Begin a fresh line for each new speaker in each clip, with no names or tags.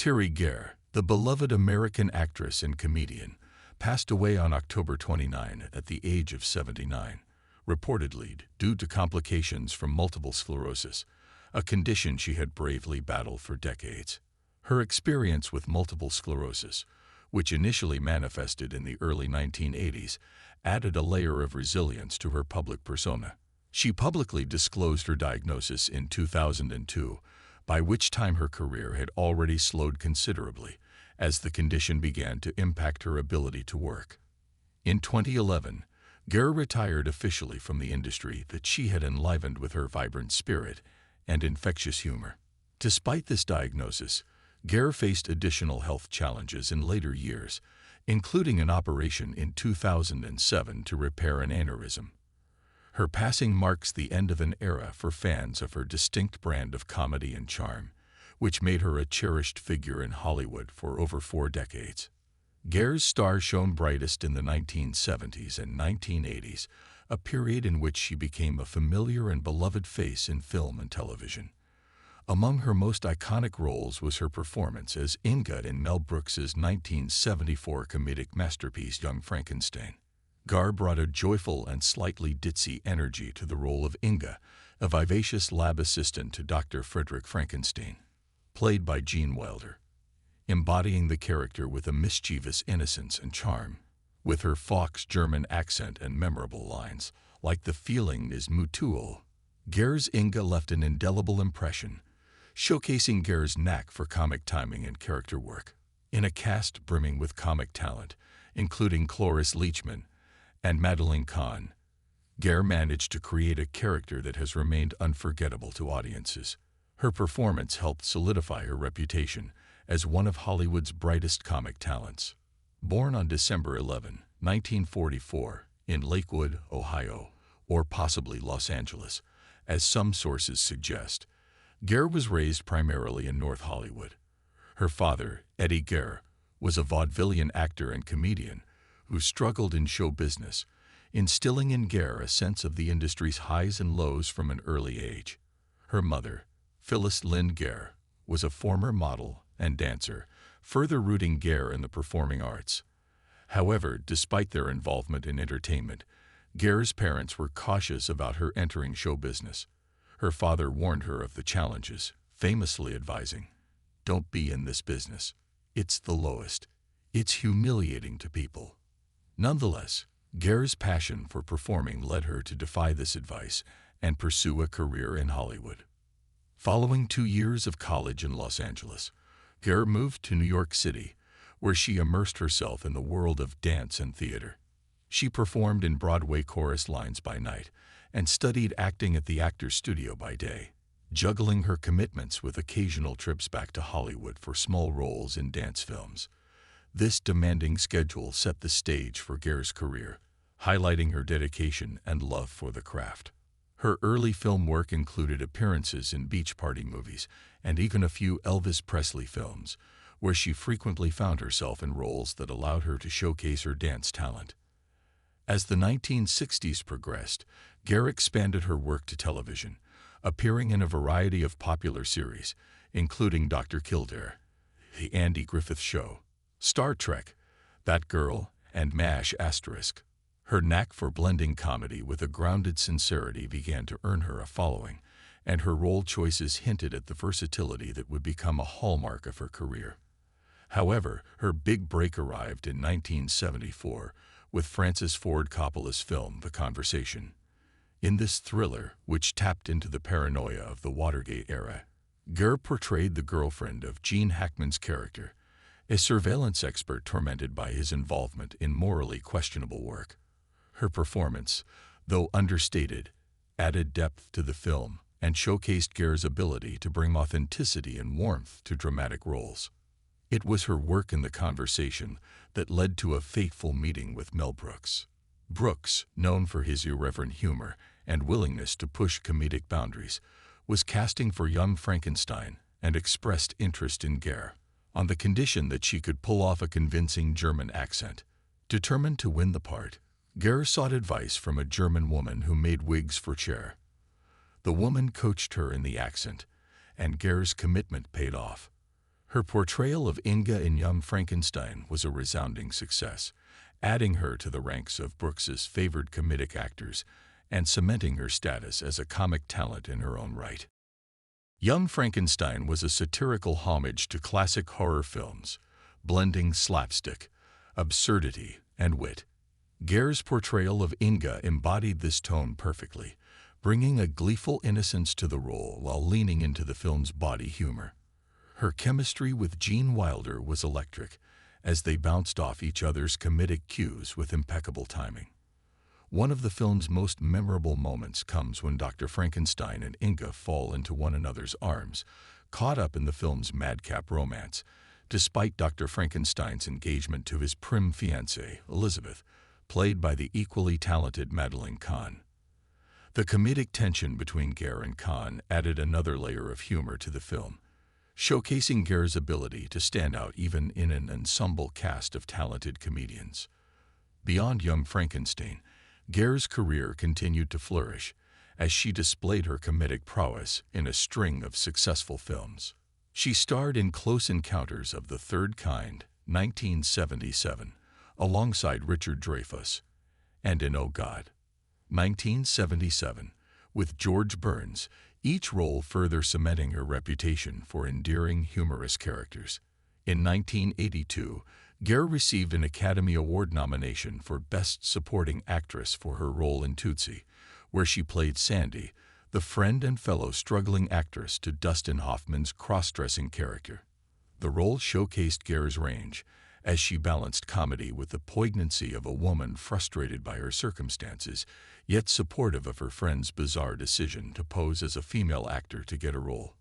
Terry Gare, the beloved American actress and comedian, passed away on October 29 at the age of 79, reportedly due to complications from multiple sclerosis, a condition she had bravely battled for decades. Her experience with multiple sclerosis, which initially manifested in the early 1980s, added a layer of resilience to her public persona. She publicly disclosed her diagnosis in 2002, by which time her career had already slowed considerably, as the condition began to impact her ability to work. In 2011, Gare retired officially from the industry that she had enlivened with her vibrant spirit and infectious humor. Despite this diagnosis, Gare faced additional health challenges in later years, including an operation in 2007 to repair an aneurysm. Her passing marks the end of an era for fans of her distinct brand of comedy and charm, which made her a cherished figure in Hollywood for over 4 decades. Gare's star shone brightest in the 1970s and 1980s, a period in which she became a familiar and beloved face in film and television. Among her most iconic roles was her performance as Inga in Mel Brooks's 1974 comedic masterpiece Young Frankenstein. Gare brought a joyful and slightly ditzy energy to the role of Inga, a vivacious lab assistant to Dr. Frederick Frankenstein, played by Gene Wilder, embodying the character with a mischievous innocence and charm. With her Fox German accent and memorable lines, like "the feeling is mutual," Gare's Inga left an indelible impression, showcasing Gare's knack for comic timing and character work. In a cast brimming with comic talent, including Cloris Leachman and Madeline Kahn, Gare managed to create a character that has remained unforgettable to audiences. Her performance helped solidify her reputation as one of Hollywood's brightest comic talents. Born on December 11, 1944, in Lakewood, Ohio, or possibly Los Angeles, as some sources suggest, Gare was raised primarily in North Hollywood. Her father, Eddie Gare, was a vaudevillian actor and comedian who struggled in show business, instilling in Gare a sense of the industry's highs and lows from an early age. Her mother, Phyllis Lynn Gare, was a former model and dancer, further rooting Gare in the performing arts. However, despite their involvement in entertainment, Gare's parents were cautious about her entering show business. Her father warned her of the challenges, famously advising, "Don't be in this business. It's the lowest. It's humiliating to people." Nonetheless, Gare's passion for performing led her to defy this advice and pursue a career in Hollywood. Following 2 years of college in Los Angeles, Gare moved to New York City, where she immersed herself in the world of dance and theater. She performed in Broadway chorus lines by night and studied acting at the Actors Studio by day, juggling her commitments with occasional trips back to Hollywood for small roles in dance films. This demanding schedule set the stage for Gare's career, highlighting her dedication and love for the craft. Her early film work included appearances in beach party movies and even a few Elvis Presley films, where she frequently found herself in roles that allowed her to showcase her dance talent. As the 1960s progressed, Gare expanded her work to television, appearing in a variety of popular series, including Dr. Kildare, The Andy Griffith Show, Star Trek, Batgirl, and MASH*. Her knack for blending comedy with a grounded sincerity began to earn her a following, and her role choices hinted at the versatility that would become a hallmark of her career. However, her big break arrived in 1974 with Francis Ford Coppola's film The Conversation. In this thriller, which tapped into the paranoia of the Watergate era, Gare portrayed the girlfriend of Gene Hackman's character, a surveillance expert tormented by his involvement in morally questionable work. Her performance, though understated, added depth to the film and showcased Gare's ability to bring authenticity and warmth to dramatic roles. It was her work in The Conversation that led to a fateful meeting with Mel Brooks. Brooks, known for his irreverent humor and willingness to push comedic boundaries, was casting for Young Frankenstein and expressed interest in Gare, on the condition that she could pull off a convincing German accent. Determined to win the part, Gare sought advice from a German woman who made wigs for Cher. The woman coached her in the accent, and Gare's commitment paid off. Her portrayal of Inga in Young Frankenstein was a resounding success, adding her to the ranks of Brooks's favored comedic actors and cementing her status as a comic talent in her own right. Young Frankenstein was a satirical homage to classic horror films, blending slapstick, absurdity, and wit. Gare's portrayal of Inga embodied this tone perfectly, bringing a gleeful innocence to the role while leaning into the film's bawdy humor. Her chemistry with Gene Wilder was electric, as they bounced off each other's comedic cues with impeccable timing. One of the film's most memorable moments comes when Dr. Frankenstein and Inga fall into one another's arms, caught up in the film's madcap romance, despite Dr. Frankenstein's engagement to his prim fiancée, Elizabeth, played by the equally talented Madeline Kahn. The comedic tension between Gare and Kahn added another layer of humor to the film, showcasing Gare's ability to stand out even in an ensemble cast of talented comedians. Beyond Young Frankenstein, Gare's career continued to flourish as she displayed her comedic prowess in a string of successful films. She starred in Close Encounters of the Third Kind, 1977, alongside Richard Dreyfuss, and in Oh God, 1977, with George Burns, each role further cementing her reputation for endearing, humorous characters. In 1982, Gare received an Academy Award nomination for Best Supporting Actress for her role in Tootsie, where she played Sandy, the friend and fellow struggling actress to Dustin Hoffman's cross-dressing character. The role showcased Gare's range, as she balanced comedy with the poignancy of a woman frustrated by her circumstances, yet supportive of her friend's bizarre decision to pose as a female actor to get a role.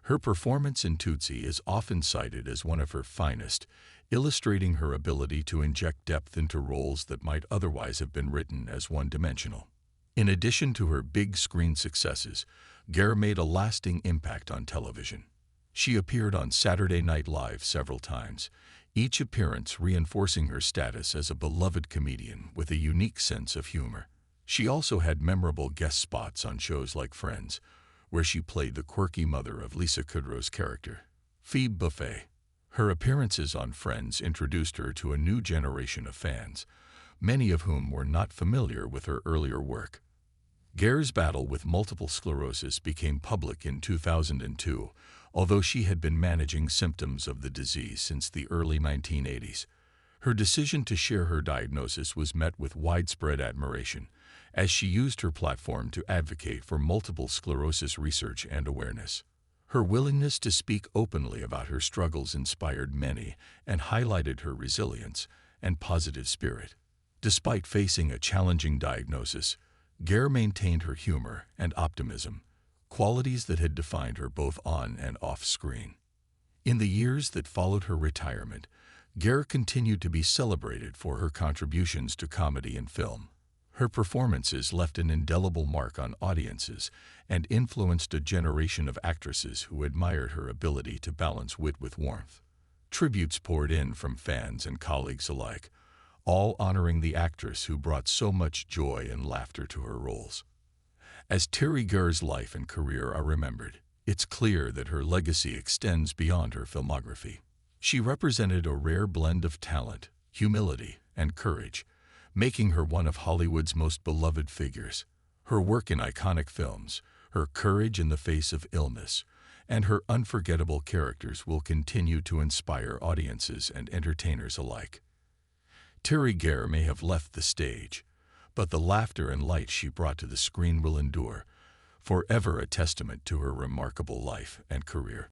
Her performance in Tootsie is often cited as one of her finest, illustrating her ability to inject depth into roles that might otherwise have been written as one-dimensional. In addition to her big-screen successes, Gare made a lasting impact on television. She appeared on Saturday Night Live several times, each appearance reinforcing her status as a beloved comedian with a unique sense of humor. She also had memorable guest spots on shows like Friends, where she played the quirky mother of Lisa Kudrow's character, Phoebe Buffay. Her appearances on Friends introduced her to a new generation of fans, many of whom were not familiar with her earlier work. Gare's battle with multiple sclerosis became public in 2002, although she had been managing symptoms of the disease since the early 1980s. Her decision to share her diagnosis was met with widespread admiration, as she used her platform to advocate for multiple sclerosis research and awareness. Her willingness to speak openly about her struggles inspired many and highlighted her resilience and positive spirit. Despite facing a challenging diagnosis, Gare maintained her humor and optimism, qualities that had defined her both on and off screen. In the years that followed her retirement, Gare continued to be celebrated for her contributions to comedy and film. Her performances left an indelible mark on audiences and influenced a generation of actresses who admired her ability to balance wit with warmth. Tributes poured in from fans and colleagues alike, all honoring the actress who brought so much joy and laughter to her roles. As Teri Gare's life and career are remembered, it's clear that her legacy extends beyond her filmography. She represented a rare blend of talent, humility, and courage, making her one of Hollywood's most beloved figures. Her work in iconic films, her courage in the face of illness, and her unforgettable characters will continue to inspire audiences and entertainers alike. Teri Gare may have left the stage, but the laughter and light she brought to the screen will endure, forever a testament to her remarkable life and career.